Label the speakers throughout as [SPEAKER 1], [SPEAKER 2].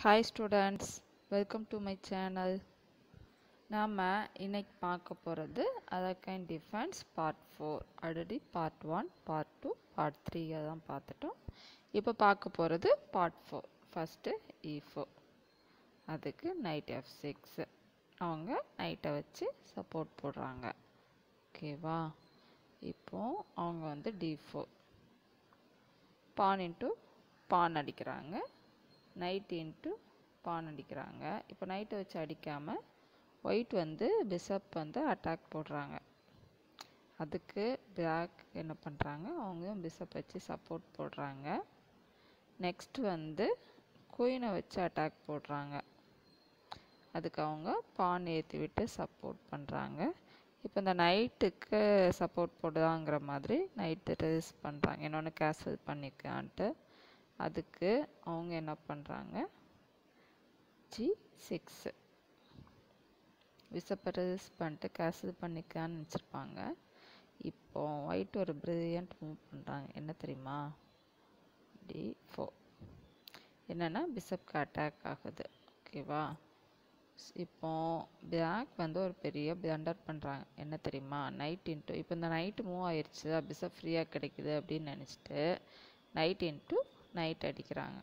[SPEAKER 1] Hi students, welcome to my channel. நாம இன்னைக்கு பார்க்க போகிறது Alekhine defense part 4. Already part 1, part 2, part 3 தான் பார்த்துட்டோம். இப்போ பார்க்க போகிறது part 4. First E4. அதுக்கு knight F6. அவங்க நைட்டை வச்சு சப்போர்ட் போடுறாங்க. ஓகேவா? இப்போ அவங்க வந்து D4. பான் இன்ட்டு பான் அடிக்கிறாங்க. நைட் இன்ட்டு பான் அடிக்கிறாங்க. இப்போ நைட்டை வச்சு அடிக்காமல் ஒயிட் வந்து பிஷப் வந்து அட்டாக் போடுறாங்க. அதுக்கு பிளாக் என்ன பண்ணுறாங்க, அவங்க பிஷப் வச்சு சப்போர்ட் போடுறாங்க. நெக்ஸ்ட் வந்து குயினை வச்சு அட்டாக் போடுறாங்க. அதுக்கு அவங்க பான் ஏற்றி விட்டு சப்போர்ட் பண்ணுறாங்க. இப்போ இந்த நைட்டுக்கு சப்போர்ட் போடுதாங்கிற மாதிரி நைட்டு ரெசிஸ்ட் பண்ணுறாங்க, இன்னொன்று கேன்சல் பண்ணிக்கான்ட்டு. அதுக்கு அவங்க என்ன பண்ணுறாங்க, G6 பிஷப்பை ரெசிஸ்ட் பண்ணிட்டு கேன்சல் பண்ணிக்கான்னு நினச்சிருப்பாங்க. இப்போ ஒயிட் ஒரு பிரில்லியன்ட் மூவ் பண்ணுறாங்க. என்ன தெரியுமா, D4. என்னென்னா பிஷப்க்கு அட்டாக் ஆகுது. ஓகேவா? இப்போ பிளாக் வந்து ஒரு பெரிய பிளண்டர் பண்ணுறாங்க. என்ன தெரியுமா, நைட் இன்ட்டு, இப்போ இந்த நைட்டு மூவ் ஆயிடுச்சு, பிஷப் ஃப்ரீயாக கிடைக்குது அப்படின்னு நினச்சிட்டு நைட் இன்ட்டு நைட் அடிக்கிறாங்க.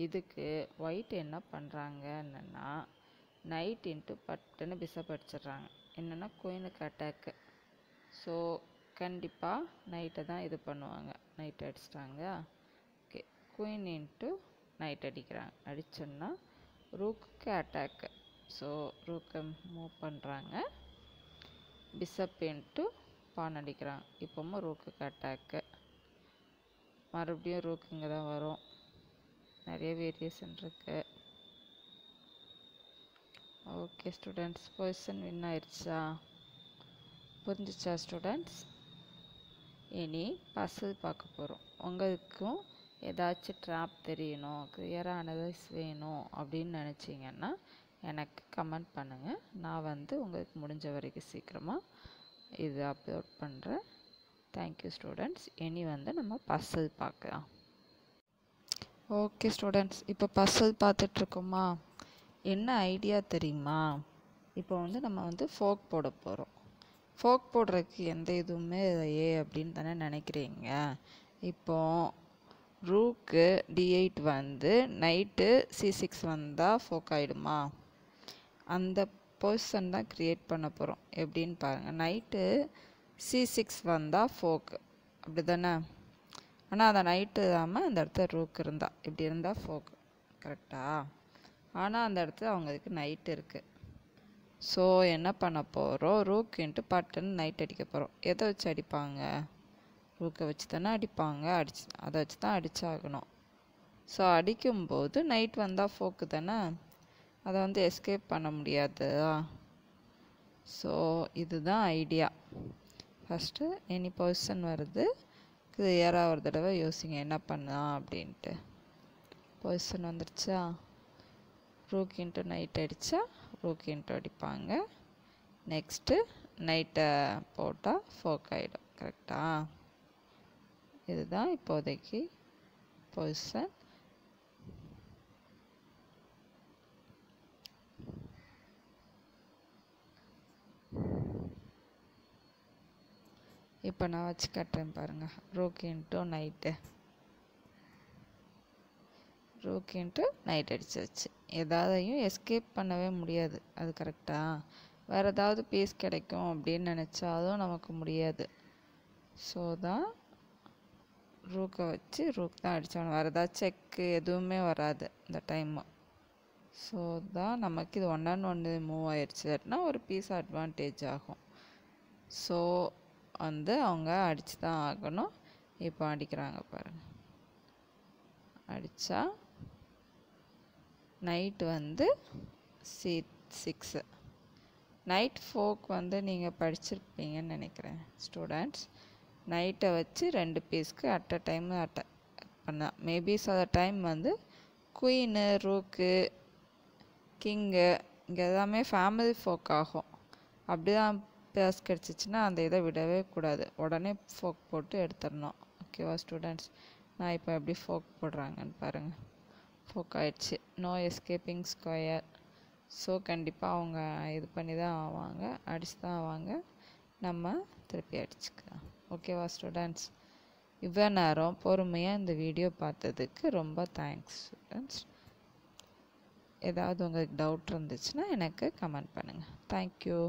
[SPEAKER 1] இதுக்கு ஒயிட் என்ன பண்ணுறாங்க, என்னென்னா நைட் இன்ட்டு பட்டுன்னு பிஷப் அடிச்சிடுறாங்க. என்னென்னா குயினுக்கு அட்டாக்கு. ஸோ கண்டிப்பாக நைட்டை தான் இது பண்ணுவாங்க. நைட் அடிச்சிட்டாங்க. ஓகே, குயின் இன்ட்டு நைட் அடிக்கிறாங்க. அடிச்சோன்னா ரூக்குக்கு அட்டாக்கு. ஸோ ரூக்கை மூவ் பண்ணுறாங்க. பிஷப் இன்ட்டு பான் அடிக்கிறாங்க. இப்போவும் ரூக்குக்கு அட்டாக்கு. மறுபடியும் ரூக் இங்கே தான் வரும். நிறைய வேரியேஷன் இருக்கு. ஓகே ஸ்டூடெண்ட்ஸ், பொசிஷன் வின் ஆயிடுச்சா? புரிஞ்சிச்சா ஸ்டூடெண்ட்ஸ்? இனி பசில் பார்க்க போகிறோம். உங்களுக்கும் ஏதாச்சும் ட்ராப் தெரியணும், கிளியராக அனலைஸ் வேணும் அப்படின்னு நினச்சிங்கன்னா எனக்கு கமெண்ட் பண்ணுங்கள். நான் வந்து உங்களுக்கு முடிஞ்ச வரைக்கும் சீக்கிரமாக இது அப்லோட் பண்ணுறேன். Thank you students. இனி வந்து நம்ம பசில் பார்க்கலாம். ஓகே ஸ்டூடெண்ட்ஸ், இப்போ பசில் பார்த்துட்ருக்கோமா? என்ன ஐடியா தெரியுமா? இப்போ வந்து நம்ம வந்து ஃபோக் போட போகிறோம். ஃபோக் போடுறதுக்கு எந்த இதுவுமே இல்லையே அப்படின்னு தானே நினைக்கிறீங்க. இப்போ ரூக்கு D8 வந்து நைட்டு C6 வந்தால் ஃபோக் ஆகிடுமா? அந்த பொசிஷன் தான் க்ரியேட் பண்ண போகிறோம். எப்படின்னு பாருங்கள். நைட்டு C6 வந்தால் ஃபோக்கு, அப்படி தானே? ஆனால் அந்த நைட்டு இல்லாமல் அந்த இடத்துல ரூக் இருந்தால், இப்படி இருந்தால் ஃபோக்கு, கரெக்டாக? ஆனால் அந்த இடத்துல அவங்களுக்கு நைட் இருக்குது. ஸோ என்ன பண்ண போகிறோம், ரூக் இன்ட்டு பட்டுன்னு நைட் அடிக்க போகிறோம். எதை வச்சு அடிப்பாங்க? ரூக்கை வச்சு தானே அடிப்பாங்க. அதை வச்சு தான் அடித்தாகணும். ஸோ அடிக்கும்போது நைட் வந்தால் ஃபோக்கு தானே, அதை வந்து எஸ்கேப் பண்ண முடியாது. ஸோ இதுதான் ஐடியா. ஃபஸ்ட்டு எனி பொசிஷன் வருது, கிளியராக ஒரு தடவை யோசிங்க என்ன பண்ணலாம் அப்படின்ட்டு. பொசிஷன் வந்துடுச்சா? ரூக் இன்ட்டு நைட் அடித்தா ரூக் இன்ட்டு அடிப்பாங்க. நெக்ஸ்ட்டு நைட்டை போட்டால் ஃபோக் ஆகிடும். கரெக்டாக? இதுதான் இப்போதைக்கு பொசிஷன். இப்போ நான் வச்சு கட்டுறேன் பாருங்கள். Rook into knight, rook into knight அடிச்சாச்சு. எதாவதையும் எஸ்கேப் பண்ணவே முடியாது. அது கரெக்டாக? வேறு ஏதாவது பீஸ் கிடைக்கும் அப்படின்னு நினச்சாலும் நமக்கு முடியாது. ஸோ தான் ரூக்கை வச்சு ரூக் தான் அடித்தாகணும். வேறு ஏதாவது செக்கு எதுவுமே வராது இந்த டைமு. ஸோ தான் நமக்கு இது 1-on-1 மூவ் ஆயிடுச்சுன்னா ஒரு பீஸ் அட்வான்டேஜ் ஆகும். ஸோ வந்து அவங்க அடித்து தான் ஆகணும். இப்போ அடிக்கிறாங்க பாருங்கள். அடித்தா நைட் வந்து C6. நைட் ஃபோக் வந்து நீங்கள் படிச்சிருப்பீங்கன்னு நினைக்கிறேன் ஸ்டூடெண்ட்ஸ். நைட்டை வச்சு 2 பீஸ்க்கு அட் அ டைம் அட்டாக் பண்ணால் மேபி சில டைம் வந்து குயினு, ரூக்கு, கிங்கு இங்கே எல்லாமே ஃபேமிலி ஃபோக் ஆகும். அப்படி தான் பேஸ் கிடச்சிச்சின்னா அந்த இதை விடவே கூடாது, உடனே ஃபோக் போட்டு எடுத்துடணும். ஓகேவா ஸ்டூடெண்ட்ஸ்? நான் இப்போ எப்படி ஃபோக் போடுறாங்கன்னு பாருங்கள். போக் ஆயிடுச்சு. No escaping square. ஸோ கண்டிப்பாக அவங்க இது பண்ணி தான் ஆவாங்க, அடிச்சு தான் ஆவாங்க. நம்ம திருப்பி அடிச்சுக்கலாம். ஓகேவா ஸ்டூடெண்ட்ஸ்? இவ்வளோ நேரம் பொறுமையாக இந்த வீடியோ பார்த்ததுக்கு ரொம்ப தேங்க்ஸ் ஸ்டூடெண்ட்ஸ். ஏதாவது உங்களுக்கு டவுட் இருந்துச்சுன்னா எனக்கு கமெண்ட் பண்ணுங்கள். தேங்க்யூ.